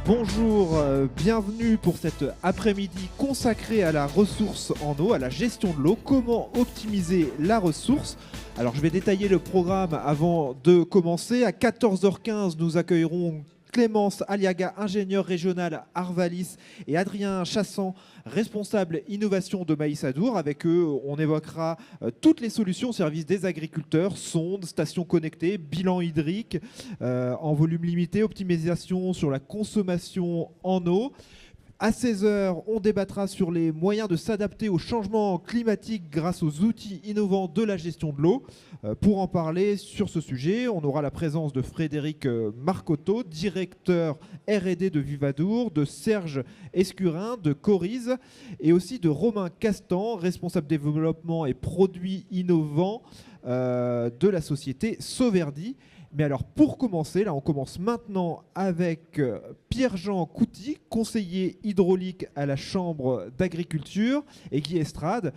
Bonjour, bienvenue pour cet après-midi consacré à la ressource en eau, à la gestion de l'eau, comment optimiser la ressource. Alors je vais détailler le programme avant de commencer. À 14h15, nous accueillerons Clémence Aliaga, ingénieure régionale Arvalis, et Adrien Chassan, responsable innovation de Maïs Adour. Avec eux, on évoquera toutes les solutions au service des agriculteurs, sondes, stations connectées, bilan hydrique en volume limité, optimisation sur la consommation en eau. À 16h, on débattra sur les moyens de s'adapter au changement climatique grâce aux outils innovants de la gestion de l'eau. Pour en parler sur ce sujet, on aura la présence de Frédéric Marcotto, directeur R&D de Vivadour, de Serge Escurin, de Corize, et aussi de Romain Castan, responsable développement et produits innovants de la société Sauverdi. Mais alors pour commencer, là on commence maintenant avec Pierre-Jean Couty, conseiller hydraulique à la Chambre d'agriculture, et Guy Estrade,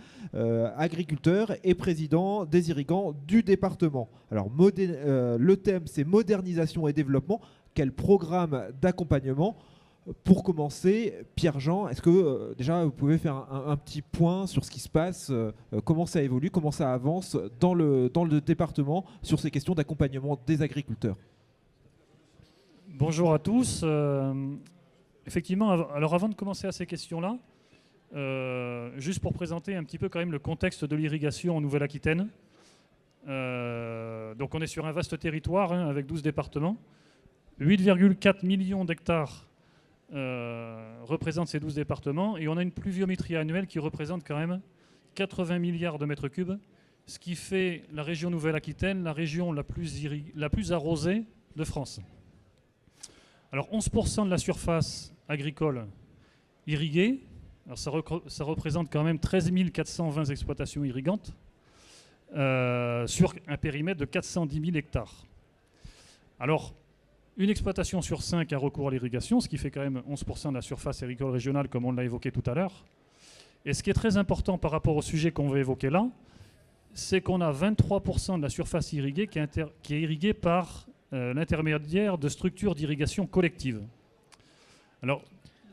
agriculteur et président des irrigants du département. Alors le thème c'est modernisation et développement. Quel programme d'accompagnement? Pour commencer, Pierre-Jean, est-ce que déjà vous pouvez faire un petit point sur ce qui se passe, comment ça évolue, comment ça avance dans le département sur ces questions d'accompagnement des agriculteurs? Bonjour à tous. Effectivement, alors avant de commencer à ces questions-là, juste pour présenter un petit peu quand même le contexte de l'irrigation en Nouvelle-Aquitaine. Donc on est sur un vaste territoire avec 12 départements, 8,4 millions d'hectares représente ces 12 départements, et on a une pluviométrie annuelle qui représente quand même 80 milliards de mètres cubes, ce qui fait la région Nouvelle-Aquitaine la région la plus arrosée de France. Alors 11% de la surface agricole irriguée, alors ça représente quand même 13 420 exploitations irrigantes sur un périmètre de 410 000 hectares. Alors une exploitation sur 5 a recours à l'irrigation, ce qui fait quand même 11% de la surface agricole régionale, comme on l'a évoqué tout à l'heure. Et ce qui est très important par rapport au sujet qu'on va évoquer là, c'est qu'on a 23% de la surface irriguée qui est irriguée par l'intermédiaire de structures d'irrigation collective. Alors,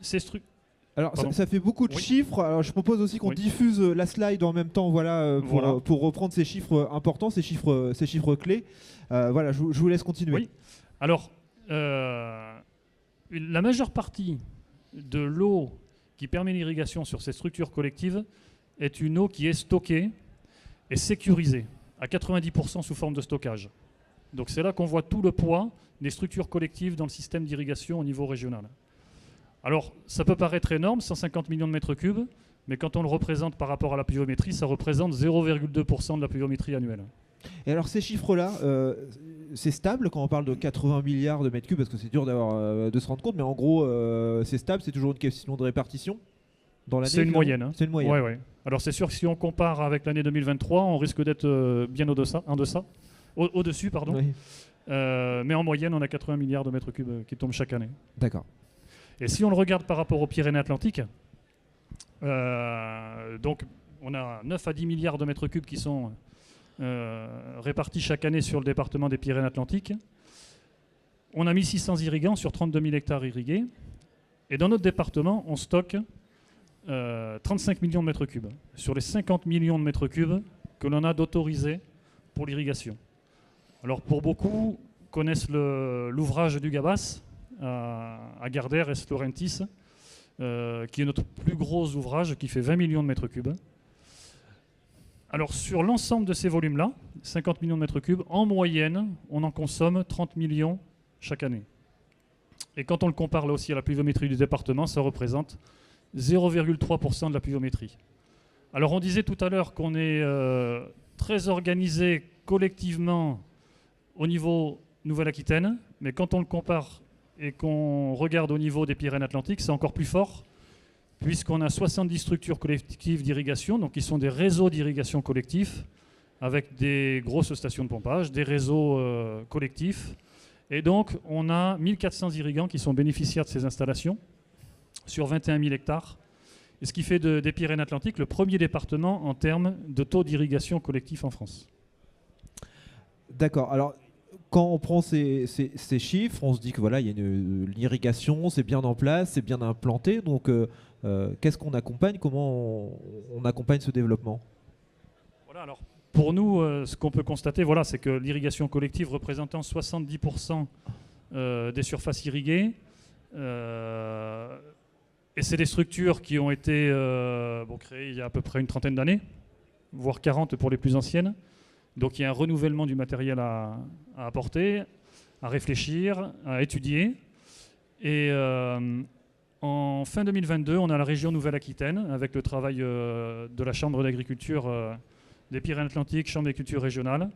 ces structures... Alors ça fait beaucoup de chiffres. Alors, je propose aussi qu'on diffuse la slide en même temps, pour reprendre ces chiffres importants, ces chiffres clés. Voilà, je vous laisse continuer. Oui. Alors, la majeure partie de l'eau qui permet l'irrigation sur ces structures collectives est une eau qui est stockée et sécurisée à 90% sous forme de stockage. Donc c'est là qu'on voit tout le poids des structures collectives dans le système d'irrigation au niveau régional. Alors ça peut paraître énorme, 150 millions de mètres cubes, mais quand on le représente par rapport à la pluviométrie, ça représente 0,2% de la pluviométrie annuelle. Et alors ces chiffres-là, c'est stable quand on parle de 80 milliards de mètres cubes, parce que c'est dur de se rendre compte, mais en gros, c'est stable, c'est toujours une question de répartition dans l'année. C'est une moyenne. C'est une moyenne. Ouais. Alors c'est sûr que si on compare avec l'année 2023, on risque d'être bien au-dessus. Oui. Mais en moyenne, on a 80 milliards de mètres cubes qui tombent chaque année. D'accord. Et si on le regarde par rapport aux Pyrénées-Atlantiques, donc on a 9 à 10 milliards de mètres cubes qui sont répartis chaque année sur le département des Pyrénées-Atlantiques. On a 1600 irrigants sur 32 000 hectares irrigués. Et dans notre département, on stocke 35 millions de mètres cubes sur les 50 millions de mètres cubes que l'on a d'autorisés pour l'irrigation. Alors pour beaucoup connaissent l'ouvrage du Gabas à Gardères et Laurentis, qui est notre plus gros ouvrage qui fait 20 millions de mètres cubes. Alors sur l'ensemble de ces volumes-là, 50 millions de mètres cubes, en moyenne, on en consomme 30 millions chaque année. Et quand on le compare là aussi à la pluviométrie du département, ça représente 0,3% de la pluviométrie. Alors on disait tout à l'heure qu'on est très organisé collectivement au niveau Nouvelle-Aquitaine, mais quand on le compare et qu'on regarde au niveau des Pyrénées-Atlantiques, c'est encore plus fort, puisqu'on a 70 structures collectives d'irrigation, donc qui sont des réseaux d'irrigation collectifs, avec des grosses stations de pompage, des réseaux collectifs. Et donc, on a 1400 irrigants qui sont bénéficiaires de ces installations, sur 21 000 hectares, et ce qui fait des Pyrénées-Atlantiques le premier département en termes de taux d'irrigation collectif en France. D'accord. Alors, quand on prend ces chiffres, on se dit que voilà, il y a l'irrigation, c'est bien en place, c'est bien implanté. Donc, qu'est-ce qu'on accompagne? Comment on accompagne ce développement? Voilà, alors pour nous, ce qu'on peut constater, voilà, c'est que l'irrigation collective représentant 70% des surfaces irriguées, et c'est des structures qui ont été créées il y a à peu près une trentaine d'années, voire 40 pour les plus anciennes. Donc il y a un renouvellement du matériel à apporter, à réfléchir, à étudier. Et en fin 2022, on a la région Nouvelle-Aquitaine, avec le travail de la Chambre d'agriculture des Pyrénées-Atlantiques, Chambre d'agriculture régionale,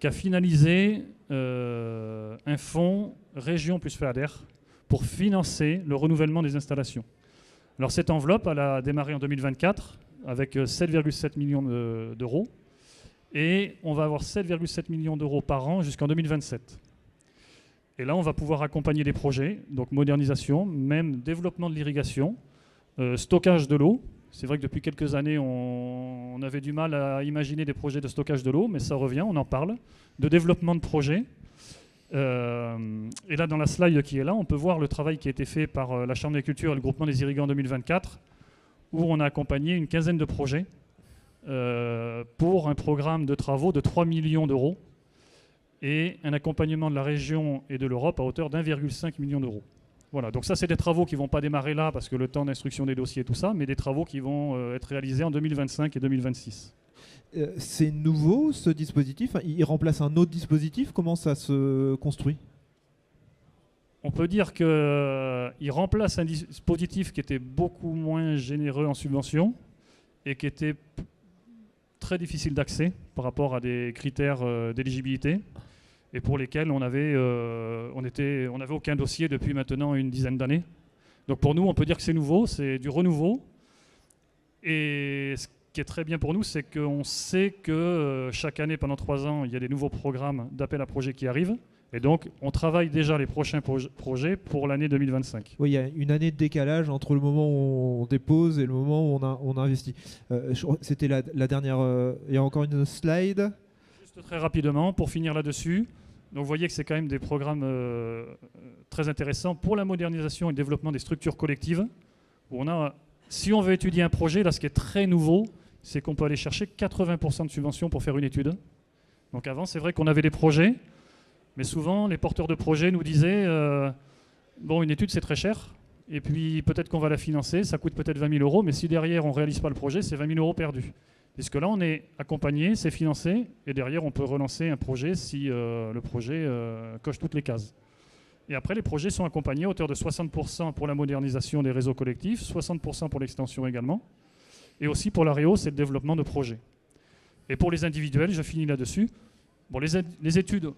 qui a finalisé un fonds région plus FEADER pour financer le renouvellement des installations. Alors cette enveloppe, elle a démarré en 2024 avec 7,7 millions d'euros. Et on va avoir 7,7 millions d'euros par an jusqu'en 2027. Et là, on va pouvoir accompagner des projets, donc modernisation, même développement de l'irrigation, stockage de l'eau. C'est vrai que depuis quelques années, on avait du mal à imaginer des projets de stockage de l'eau, mais ça revient, on en parle, de développement de projets. Et là, dans la slide qui est là, on peut voir le travail qui a été fait par la Chambre d'agriculture et le groupement des irrigants en 2024, où on a accompagné une quinzaine de projets pour un programme de travaux de 3 millions d'euros et un accompagnement de la région et de l'Europe à hauteur d'1,5 million d'euros. Voilà, donc ça c'est des travaux qui ne vont pas démarrer là parce que le temps d'instruction des dossiers et tout ça, mais des travaux qui vont être réalisés en 2025 et 2026. C'est nouveau ce dispositif? Il remplace un autre dispositif? Comment ça se construit? On peut dire qu'il remplace un dispositif qui était beaucoup moins généreux en subventions et qui était très difficile d'accès par rapport à des critères d'éligibilité et pour lesquels on n'avait aucun dossier depuis maintenant une dizaine d'années. Donc pour nous, on peut dire que c'est nouveau, c'est du renouveau. Et ce qui est très bien pour nous, c'est qu'on sait que chaque année, pendant 3 ans, il y a des nouveaux programmes d'appel à projets qui arrivent. Et donc, on travaille déjà les prochains projets pour l'année 2025. Oui, il y a une année de décalage entre le moment où on dépose et le moment où on investit. C'était la dernière... il y a encore une slide. Juste très rapidement, pour finir là-dessus. Donc, vous voyez que c'est quand même des programmes très intéressants pour la modernisation et le développement des structures collectives. Où si on veut étudier un projet, là, ce qui est très nouveau, c'est qu'on peut aller chercher 80% de subventions pour faire une étude. Donc, avant, c'est vrai qu'on avait des projets. Mais souvent, les porteurs de projets nous disaient bon, une étude, c'est très cher. Et puis, peut-être qu'on va la financer. Ça coûte peut-être 20 000 euros. Mais si derrière, on ne réalise pas le projet, c'est 20 000 euros perdus. Puisque là, on est accompagné, c'est financé. Et derrière, on peut relancer un projet si le projet coche toutes les cases. Et après, les projets sont accompagnés à hauteur de 60% pour la modernisation des réseaux collectifs, 60% pour l'extension également. Et aussi pour la réhausse et le développement de projets. Et pour les individuels, je finis là-dessus. Bon, les études...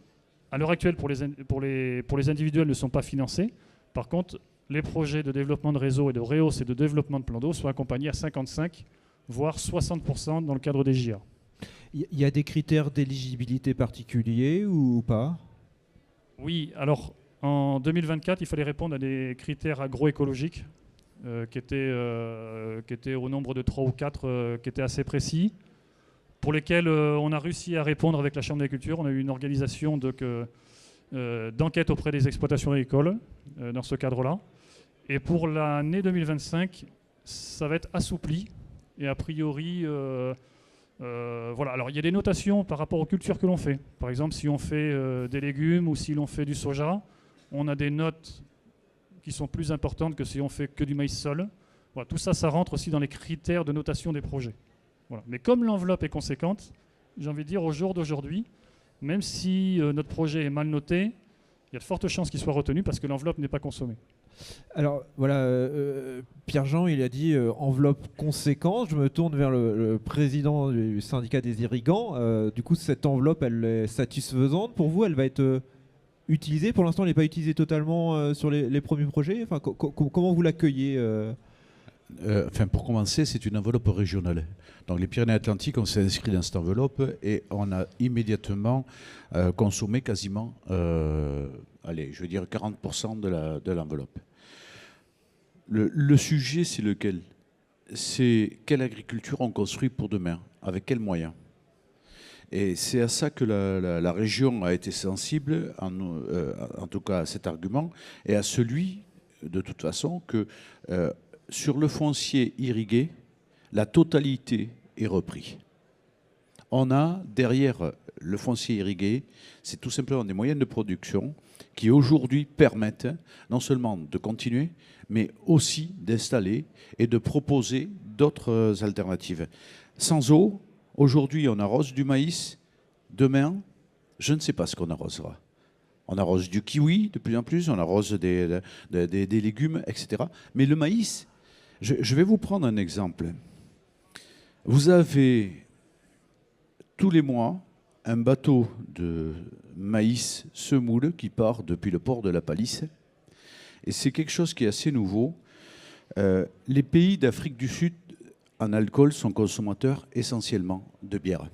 À l'heure actuelle, pour les individuels, ne sont pas financés. Par contre, les projets de développement de réseau et de réhausse et de développement de plans d'eau sont accompagnés à 55, voire 60% dans le cadre des JA. Il y a des critères d'éligibilité particuliers ou pas? Oui, alors en 2024, il fallait répondre à des critères agroécologiques qui étaient au nombre de 3 ou 4 qui étaient assez précis, pour lesquels on a réussi à répondre avec la Chambre d'agriculture. On a eu une organisation d'enquête auprès des exploitations agricoles dans ce cadre-là. Et pour l'année 2025, ça va être assoupli. Et a priori, voilà. Alors il y a des notations par rapport aux cultures que l'on fait. Par exemple, si on fait des légumes ou si l'on fait du soja, on a des notes qui sont plus importantes que si on fait que du maïs sol. Voilà, tout ça, ça rentre aussi dans les critères de notation des projets. Voilà. Mais comme l'enveloppe est conséquente, j'ai envie de dire au jour d'aujourd'hui, même si notre projet est mal noté, il y a de fortes chances qu'il soit retenu parce que l'enveloppe n'est pas consommée. Alors voilà, Pierre-Jean, il a dit enveloppe conséquente. Je me tourne vers le président du syndicat des irrigants. Du coup, cette enveloppe, elle est satisfaisante pour vous? Elle va être utilisée? Pour l'instant, elle n'est pas utilisée totalement sur les premiers projets. Enfin, comment vous l'accueillez Pour commencer, c'est une enveloppe régionale. Donc les Pyrénées-Atlantiques, on s'est inscrit dans cette enveloppe et on a immédiatement consommé quasiment, je veux dire 40% de l'enveloppe. Le sujet, c'est lequel? C'est quelle agriculture on construit pour demain, avec quels moyens? Et c'est à ça que la région a été sensible, en tout cas à cet argument, et à celui, de toute façon, que sur le foncier irrigué, la totalité est reprise. On a derrière le foncier irrigué, c'est tout simplement des moyens de production qui aujourd'hui permettent non seulement de continuer, mais aussi d'installer et de proposer d'autres alternatives. Sans eau, aujourd'hui on arrose du maïs, demain, je ne sais pas ce qu'on arrosera. On arrose du kiwi de plus en plus, on arrose des légumes, etc. Mais le maïs, je vais vous prendre un exemple. Vous avez tous les mois un bateau de maïs semoule qui part depuis le port de la Palisse. Et c'est quelque chose qui est assez nouveau. Les pays d'Afrique du Sud, en alcool, sont consommateurs essentiellement de bière.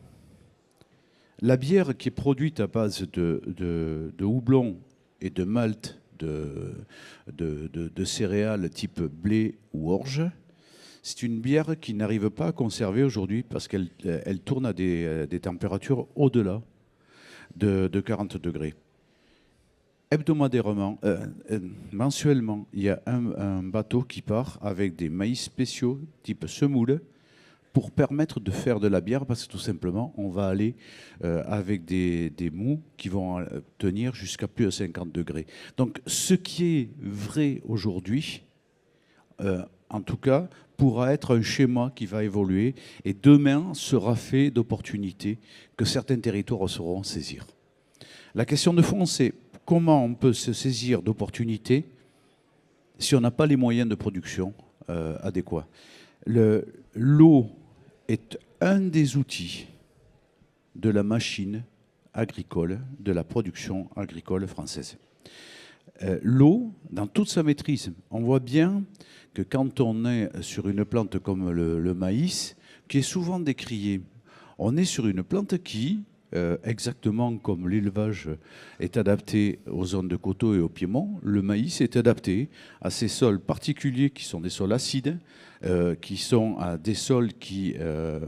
La bière qui est produite à base de houblon et de malt de céréales type blé ou orge, c'est une bière qui n'arrive pas à conserver aujourd'hui parce qu'elle tourne à des températures au-delà de 40 degrés. Hebdomadairement, mensuellement, il y a un bateau qui part avec des maïs spéciaux type semoule pour permettre de faire de la bière parce que tout simplement, on va aller avec des mous qui vont tenir jusqu'à plus de 50 degrés. Donc, ce qui est vrai aujourd'hui, en tout cas, pourra être un schéma qui va évoluer et demain sera fait d'opportunités que certains territoires sauront saisir. La question de fond, c'est comment on peut se saisir d'opportunités si on n'a pas les moyens de production adéquats. L'eau est un des outils de la machine agricole, de la production agricole française. L'eau, dans toute sa maîtrise, on voit bien que quand on est sur une plante comme le maïs, qui est souvent décriée, on est sur une plante qui, exactement comme l'élevage est adapté aux zones de coteaux et au piémont, le maïs est adapté à ces sols particuliers qui sont des sols acides, qui sont à des sols qui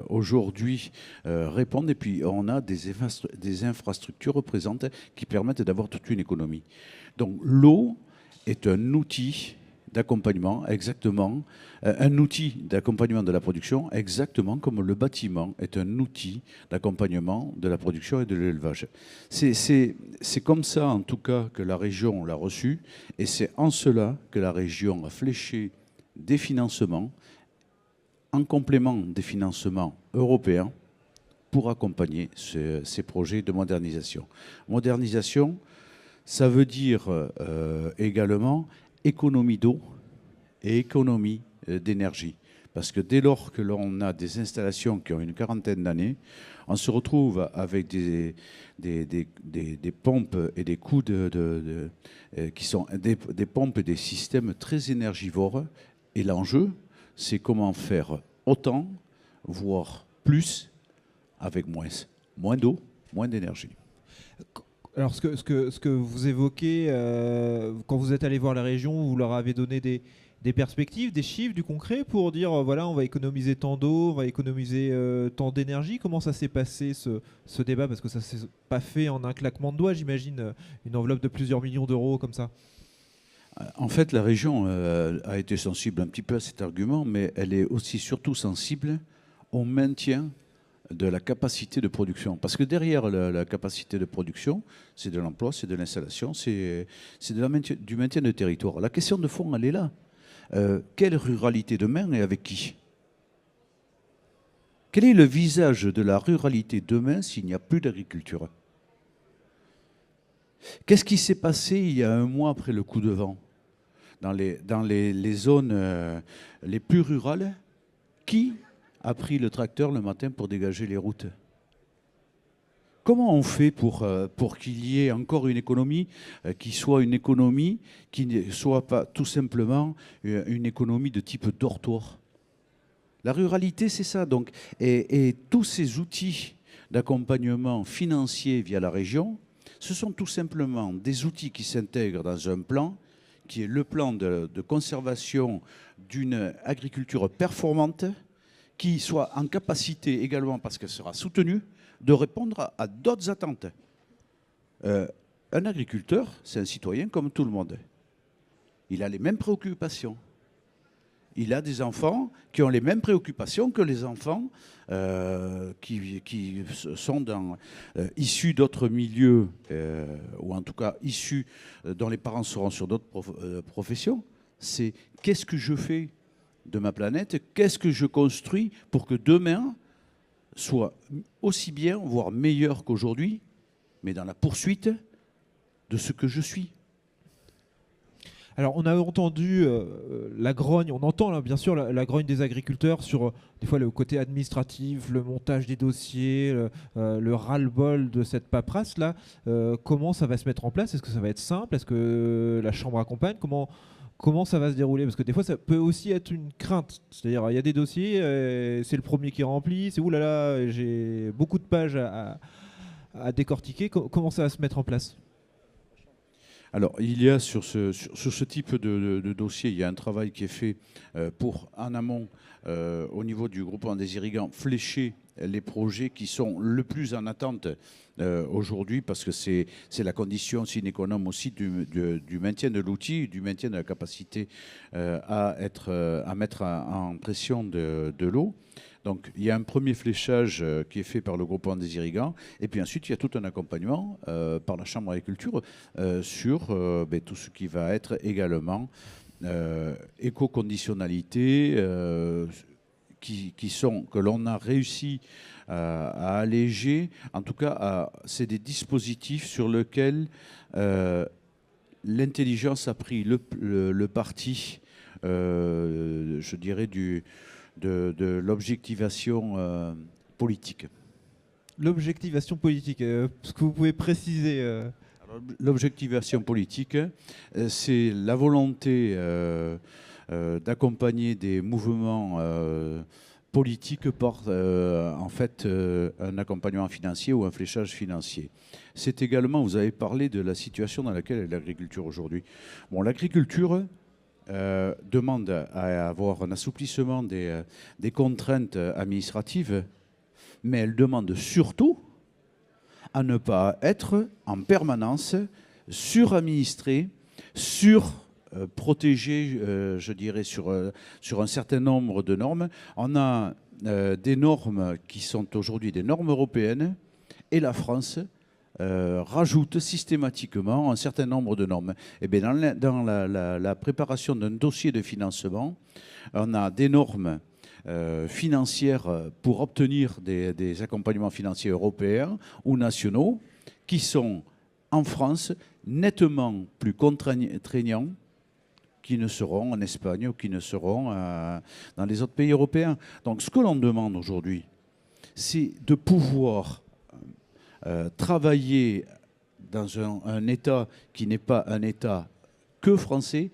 aujourd'hui répondent, et puis on a des infrastructures présentes qui permettent d'avoir toute une économie. Donc l'eau est un outil d'accompagnement, exactement, un outil d'accompagnement de la production, exactement comme le bâtiment est un outil d'accompagnement de la production et de l'élevage. C'est comme ça, en tout cas, que la région l'a reçu, et c'est en cela que la région a fléché des financements, en complément des financements européens, pour accompagner ces projets de modernisation. Modernisation, ça veut dire également économie d'eau et économie d'énergie. Parce que dès lors que l'on a des installations qui ont une quarantaine d'années, on se retrouve avec des pompes et des coûts qui sont des pompes et des systèmes très énergivores. Et l'enjeu, c'est comment faire autant, voire plus, avec moins d'eau, moins d'énergie. Alors ce que vous évoquez, quand vous êtes allé voir la région, vous leur avez donné des perspectives, des chiffres, du concret pour dire voilà, on va économiser tant d'eau, on va économiser tant d'énergie. Comment ça s'est passé ce débat? Parce que ça ne s'est pas fait en un claquement de doigts, j'imagine, une enveloppe de plusieurs millions d'euros comme ça. En fait, la région a été sensible un petit peu à cet argument, mais elle est aussi surtout sensible au maintien de la capacité de production. Parce que derrière la capacité de production, c'est de l'emploi, c'est de l'installation, c'est du maintien de territoire. La question de fond, elle est là. Quelle ruralité demain et avec qui? Quel est le visage de la ruralité demain s'il n'y a plus d'agriculture? Qu'est-ce qui s'est passé il y a un mois après le coup de vent dans les zones les plus rurales? Qui a pris le tracteur le matin pour dégager les routes? Comment on fait pour qu'il y ait encore une économie qui soit une économie qui ne soit pas tout simplement une économie de type dortoir? La ruralité, c'est ça. Donc, et tous ces outils d'accompagnement financier via la région, ce sont tout simplement des outils qui s'intègrent dans un plan qui est le plan de conservation d'une agriculture performante qui soit en capacité également, parce qu'elle sera soutenue, de répondre à d'autres attentes. Un agriculteur, c'est un citoyen comme tout le monde. Il a les mêmes préoccupations. Il a des enfants qui ont les mêmes préoccupations que les enfants qui sont issus d'autres milieux, ou en tout cas issus dont les parents seront sur d'autres professions. C'est qu'est-ce que je fais de ma planète, qu'est-ce que je construis pour que demain soit aussi bien, voire meilleur qu'aujourd'hui, mais dans la poursuite de ce que je suis. Alors, on a entendu la grogne, on entend là, bien sûr la grogne des agriculteurs sur des fois le côté administratif, le montage des dossiers, le ras-le-bol de cette paperasse-là. Comment ça va se mettre en place? Est-ce que ça va être simple? Est-ce que la Chambre accompagne? Comment ça va se dérouler? Parce que des fois, ça peut aussi être une crainte. C'est-à-dire, il y a des dossiers, c'est le premier qui remplit, c'est oulala, j'ai beaucoup de pages à décortiquer. Comment ça va se mettre en place? Alors, il y a sur ce type de dossier, il y a un travail qui est fait pour, en amont, au niveau du groupement des irrigants, flécher les projets qui sont le plus en attente aujourd'hui, parce que c'est la condition sine qua non aussi du maintien de l'outil, du maintien de la capacité à mettre en pression de l'eau. Donc, il y a un premier fléchage qui est fait par le groupement des irrigants. Et puis ensuite, il y a tout un accompagnement par la Chambre d'agriculture sur tout ce qui va être également éco-conditionnalité, que l'on a réussi à alléger. En tout cas, c'est des dispositifs sur lesquels l'intelligence a pris le parti, je dirais, de l'objectivation politique. L'objectivation politique, est-ce que vous pouvez préciser L'objectivation politique, c'est la volonté d'accompagner des mouvements politiques par en fait un accompagnement financier ou un fléchage financier. C'est également, vous avez parlé de la situation dans laquelle est l'agriculture aujourd'hui. Bon, l'agriculture demande à avoir un assouplissement des contraintes administratives, mais elle demande surtout à ne pas être en permanence suradministrée, protégée, je dirais, sur un certain nombre de normes. On a des normes qui sont aujourd'hui des normes européennes, et la France rajoute systématiquement un certain nombre de normes. Et bien dans la préparation d'un dossier de financement, on a des normes financières pour obtenir des accompagnements financiers européens ou nationaux qui sont en France nettement plus contraignants qui ne seront en Espagne ou qui ne seront dans les autres pays européens. Donc ce que l'on demande aujourd'hui, c'est de pouvoir travailler dans un État qui n'est pas un État que français,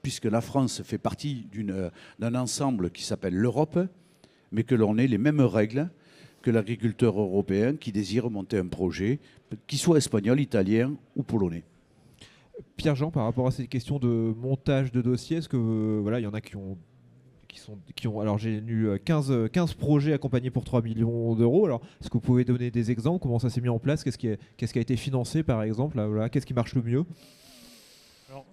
puisque la France fait partie d'un ensemble qui s'appelle l'Europe, mais que l'on ait les mêmes règles que l'agriculteur européen qui désire monter un projet, qu'il soit espagnol, italien ou polonais. Pierre-Jean, par rapport à cette question de montage de dossier, est-ce que voilà, il y en a qui ont alors j'ai lu 15 projets accompagnés pour 3 millions d'euros. Alors, est-ce que vous pouvez donner des exemples? Comment ça s'est mis en place? Qu'est-ce qui a été financé, par exemple? Voilà, qu'est-ce qui marche le mieux? Alors,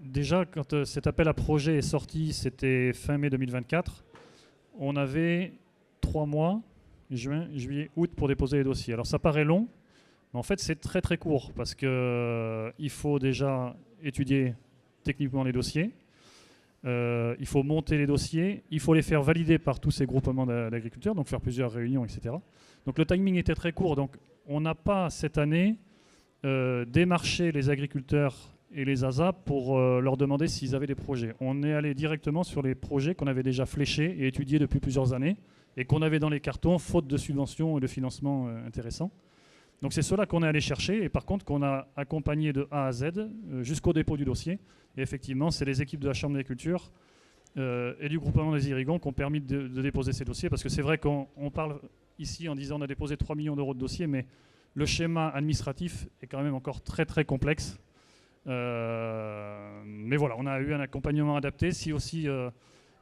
déjà, quand cet appel à projet est sorti, c'était fin mai 2024. On avait 3 mois, juin, juillet, août, pour déposer les dossiers. Alors, ça paraît long, mais en fait, c'est très très court parce qu'il faut déjà étudier techniquement les dossiers. Il faut monter les dossiers, il faut les faire valider par tous ces groupements d'agriculteurs, donc faire plusieurs réunions, etc. Donc le timing était très court. Donc on n'a pas cette année démarché les agriculteurs et les ASA pour leur demander s'ils avaient des projets. On est allé directement sur les projets qu'on avait déjà fléchés et étudiés depuis plusieurs années et qu'on avait dans les cartons, faute de subventions et de financement intéressants. Donc c'est cela qu'on est allé chercher et par contre qu'on a accompagné de A à Z jusqu'au dépôt du dossier. Et effectivement, c'est les équipes de la Chambre d'agriculture et du groupement des irrigants qui ont permis de déposer ces dossiers. Parce que c'est vrai qu'on parle ici en disant on a déposé 3 millions d'euros de dossiers, mais le schéma administratif est quand même encore très très complexe. Mais voilà, on a eu un accompagnement adapté. Si aussi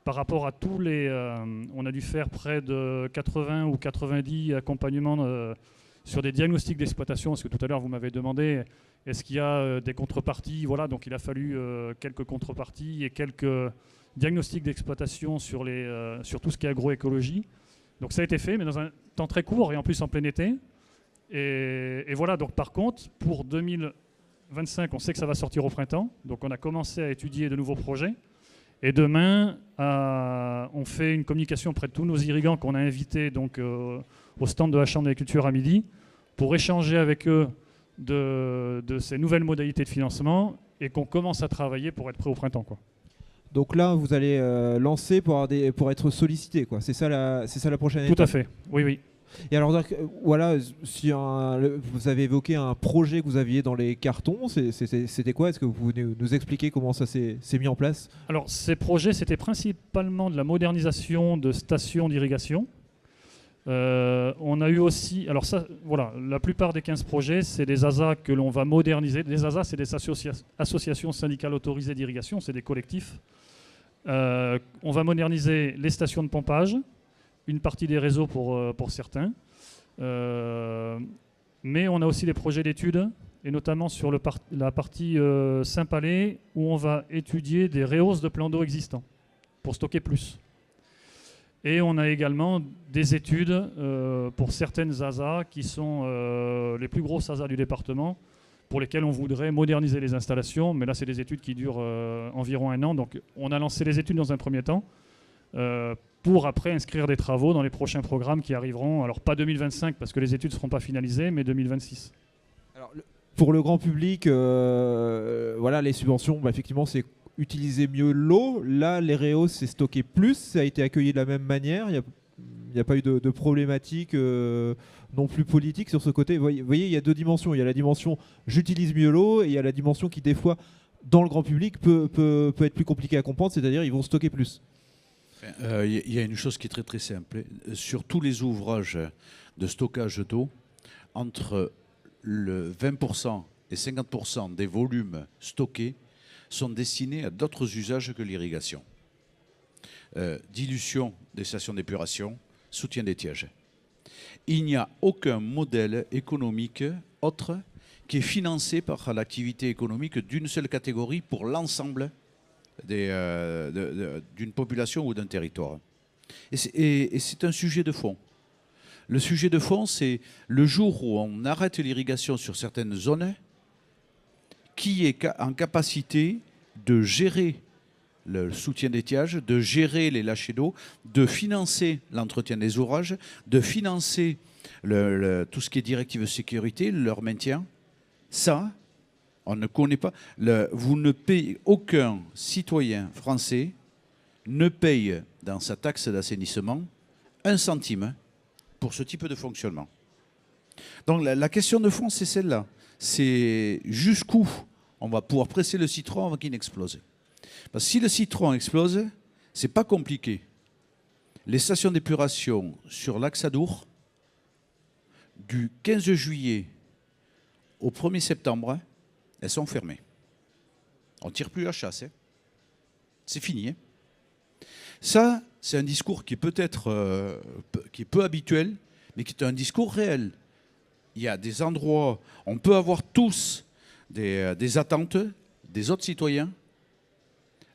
par rapport à tous les... on a dû faire près de 80 ou 90 accompagnements sur des diagnostics d'exploitation, parce que tout à l'heure vous m'avez demandé est-ce qu'il y a des contreparties. Voilà, donc il a fallu quelques contreparties et quelques diagnostics d'exploitation sur tout ce qui est agroécologie. Donc ça a été fait, mais dans un temps très court et en plus en plein été. Et voilà, donc par contre, pour 2025, on sait que ça va sortir au printemps. Donc on a commencé à étudier de nouveaux projets. Et demain, on fait une communication auprès de tous nos irrigants qu'on a invités donc, au stand de la Chambre d'agriculture à midi pour échanger avec eux de ces nouvelles modalités de financement et qu'on commence à travailler pour être prêt au printemps, quoi. Donc là, vous allez lancer pour être sollicité, quoi. C'est ça la prochaine étape. Tout à fait, oui, oui. Et alors, voilà, vous avez évoqué un projet que vous aviez dans les cartons. C'était quoi? Est-ce que vous pouvez nous expliquer comment ça s'est mis en place? Alors, ces projets, c'était principalement de la modernisation de stations d'irrigation. On a eu aussi, alors ça, voilà, la plupart des 15 projets, c'est des ASA que l'on va moderniser. Les ASA, c'est des associations syndicales autorisées d'irrigation, c'est des collectifs. On va moderniser les stations de pompage, une partie des réseaux pour certains. Mais on a aussi des projets d'études, et notamment sur la partie Saint-Palais, où on va étudier des rehausses de plans d'eau existants pour stocker plus. Et on a également des études pour certaines ASA qui sont les plus grosses ASA du département, pour lesquelles on voudrait moderniser les installations. Mais là, c'est des études qui durent environ 1 an. Donc on a lancé les études dans un premier temps pour après inscrire des travaux dans les prochains programmes qui arriveront. Alors pas 2025 parce que les études ne seront pas finalisées, mais 2026. Alors, pour le grand public, voilà, les subventions, effectivement, c'est utiliser mieux l'eau. Là, les rehausses, c'est stocker plus. Ça a été accueilli de la même manière. Il n'y a pas eu de problématique non plus politique sur ce côté. Vous voyez, il y a 2 dimensions. Il y a la dimension j'utilise mieux l'eau et il y a la dimension qui, des fois, dans le grand public, peut être plus compliquée à comprendre, c'est-à-dire ils vont stocker plus. Il y a une chose qui est très très simple. Sur tous les ouvrages de stockage d'eau, entre le 20% et 50% des volumes stockés sont destinés à d'autres usages que l'irrigation. Dilution des stations d'épuration, soutien d'étiage. Il n'y a aucun modèle économique autre qui est financé par l'activité économique d'une seule catégorie pour l'ensemble d'une population ou d'un territoire. Et c'est un sujet de fond. Le sujet de fond, c'est le jour où on arrête l'irrigation sur certaines zones, qui est en capacité de gérer le soutien d'étiage, de gérer les lâchers d'eau, de financer l'entretien des ouvrages, de financer tout ce qui est directive de sécurité, leur maintien. Ça, on ne connaît pas. Vous ne payez, aucun citoyen français ne paye dans sa taxe d'assainissement 1 centime pour ce type de fonctionnement. Donc la question de fond, c'est celle-là. C'est jusqu'où on va pouvoir presser le citron avant qu'il n'explose. Parce que si le citron explose, c'est pas compliqué. Les stations d'épuration sur l'Axadour, du 15 juillet au 1er septembre, elles sont fermées. On ne tire plus la chasse. C'est fini. Ça, c'est un discours qui est peut-être qui est peu habituel, mais qui est un discours réel. Il y a des endroits, on peut avoir tous des attentes des autres citoyens,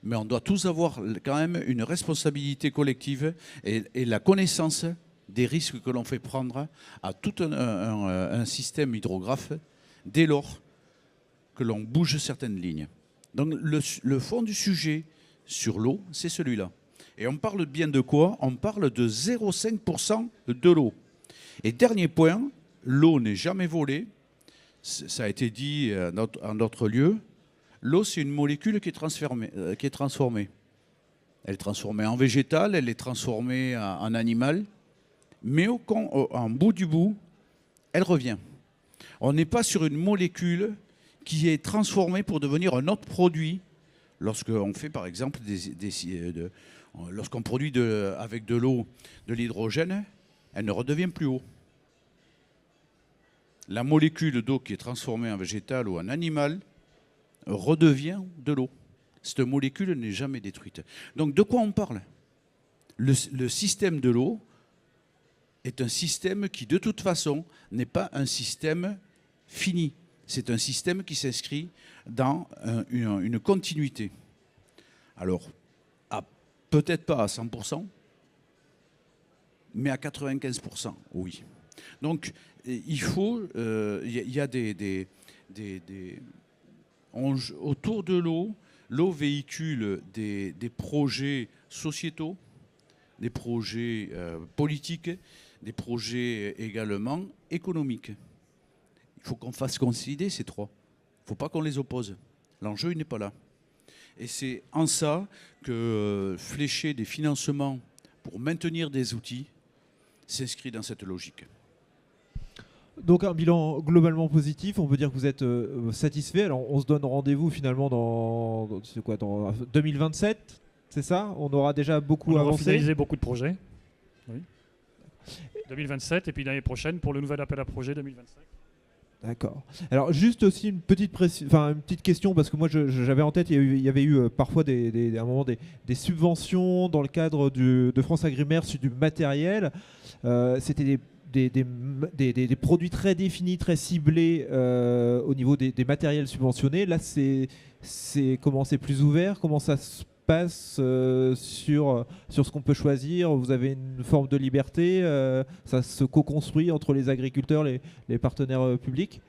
mais on doit tous avoir quand même une responsabilité collective et la connaissance des risques que l'on fait prendre à tout un système hydrographe dès lors que l'on bouge certaines lignes. Donc le fond du sujet sur l'eau, c'est celui-là. Et on parle bien de quoi? On parle de 0,5% de l'eau. Et dernier point, l'eau n'est jamais volée. Ça a été dit en d'autres lieux. L'eau, c'est une molécule qui est transformée. Elle est transformée en végétal, elle est transformée en animal. Mais en bout du bout, elle revient. On n'est pas sur une molécule qui est transformée pour devenir un autre produit. Lorsqu'on fait, par exemple, lorsqu'on produit avec de l'eau de l'hydrogène, elle ne redevient plus eau. La molécule d'eau qui est transformée en végétal ou en animal redevient de l'eau. Cette molécule n'est jamais détruite. Donc de quoi on parle? Le système de l'eau, est un système qui, de toute façon, n'est pas un système fini. C'est un système qui s'inscrit dans une continuité. Alors, peut-être pas à 100%, mais à 95%, oui. Donc, il faut... Il y a autour de l'eau véhicule des projets sociétaux, des projets politiques, des projets également économiques. Il faut qu'on fasse coïncider ces trois. Il ne faut pas qu'on les oppose. L'enjeu, il n'est pas là. Et c'est en ça que flécher des financements pour maintenir des outils s'inscrit dans cette logique. Donc un bilan globalement positif, on peut dire que vous êtes satisfait. Alors on se donne rendez-vous finalement dans 2027, c'est ça? On aura déjà beaucoup avancé. On aura finalisé beaucoup de projets. Oui. 2027 et puis l'année prochaine pour le nouvel appel à projet 2025. D'accord. Alors juste aussi une petite question, parce que moi j'avais en tête, il y avait eu parfois à un moment des subventions dans le cadre de France Agrimaire sur du matériel. C'était des produits très définis, très ciblés au niveau des matériels subventionnés. Là, c'est plus ouvert. Comment ça se passe sur ce qu'on peut choisir? Vous avez une forme de liberté. Ça se co-construit entre les agriculteurs, les partenaires publics?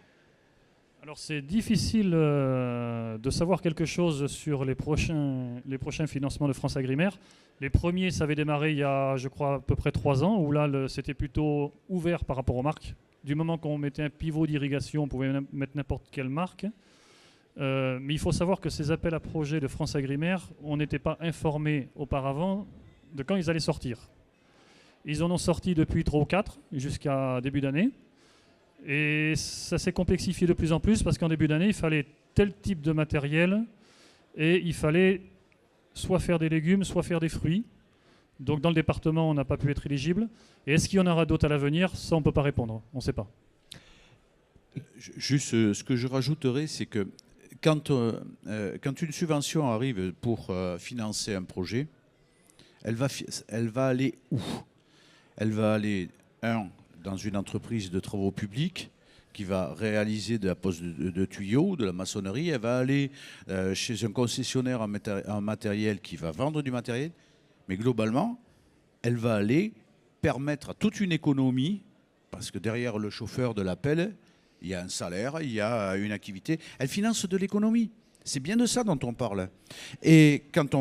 Alors c'est difficile de savoir quelque chose sur les prochains financements de France Agrimaire. Les premiers, ça avait démarré il y a, je crois, à peu près 3 ans, où là, c'était plutôt ouvert par rapport aux marques. Du moment qu'on mettait un pivot d'irrigation, on pouvait mettre n'importe quelle marque. Mais il faut savoir que ces appels à projets de France Agrimaire, on n'était pas informé auparavant de quand ils allaient sortir. Ils en ont sorti depuis 3 ou 4, jusqu'à début d'année. Et ça s'est complexifié de plus en plus parce qu'en début d'année, il fallait tel type de matériel et il fallait soit faire des légumes, soit faire des fruits. Donc dans le département, on n'a pas pu être éligible. Et est-ce qu'il y en aura d'autres à l'avenir? Ça, on ne peut pas répondre. On ne sait pas. Juste, ce que je rajouterais, c'est que quand une subvention arrive pour financer un projet, elle va aller où? Elle va aller, dans une entreprise de travaux publics qui va réaliser de la pose de tuyaux, de la maçonnerie. Elle va aller chez un concessionnaire en matériel qui va vendre du matériel. Mais globalement, elle va aller permettre à toute une économie, parce que derrière le chauffeur de l'appel, il y a un salaire, il y a une activité. Elle finance de l'économie. C'est bien de ça dont on parle. Et quand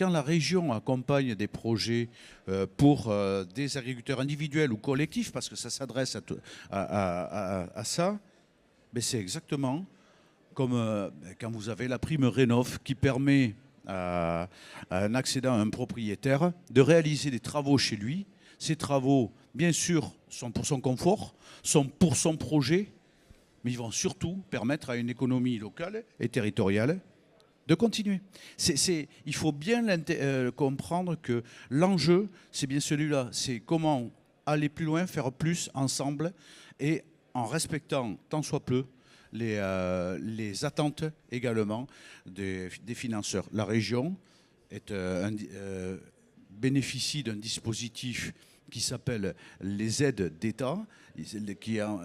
la région accompagne des projets pour des agriculteurs individuels ou collectifs, parce que ça s'adresse à ça, ben c'est exactement comme quand vous avez la prime Rénov' qui permet à un accédant, à un propriétaire, de réaliser des travaux chez lui. Ces travaux, bien sûr, sont pour son confort, sont pour son projet, mais ils vont surtout permettre à une économie locale et territoriale de continuer. Il faut bien comprendre que l'enjeu, c'est bien celui-là. C'est comment aller plus loin, faire plus ensemble et en respectant tant soit peu les attentes également des financeurs. La région bénéficie d'un dispositif qui s'appelle les aides d'État, qui ont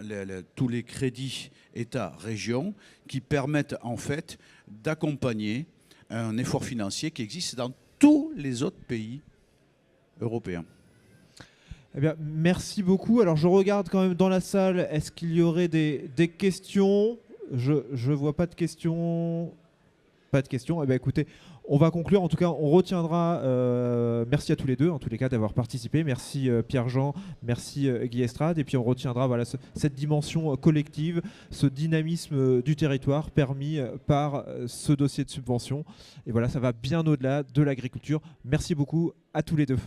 tous les crédits État-région, qui permettent en fait d'accompagner un effort financier qui existe dans tous les autres pays européens. Eh bien, merci beaucoup. Alors je regarde quand même dans la salle, est-ce qu'il y aurait des questions? Je vois pas de questions. Pas de questions. Eh bien, écoutez, on va conclure. En tout cas, on retiendra. Merci à tous les deux, en tous les cas, d'avoir participé. Merci Pierre-Jean, merci Guy Estrade. Et puis on retiendra cette dimension collective, ce dynamisme du territoire permis par ce dossier de subvention. Et voilà, ça va bien au-delà de l'agriculture. Merci beaucoup à tous les deux.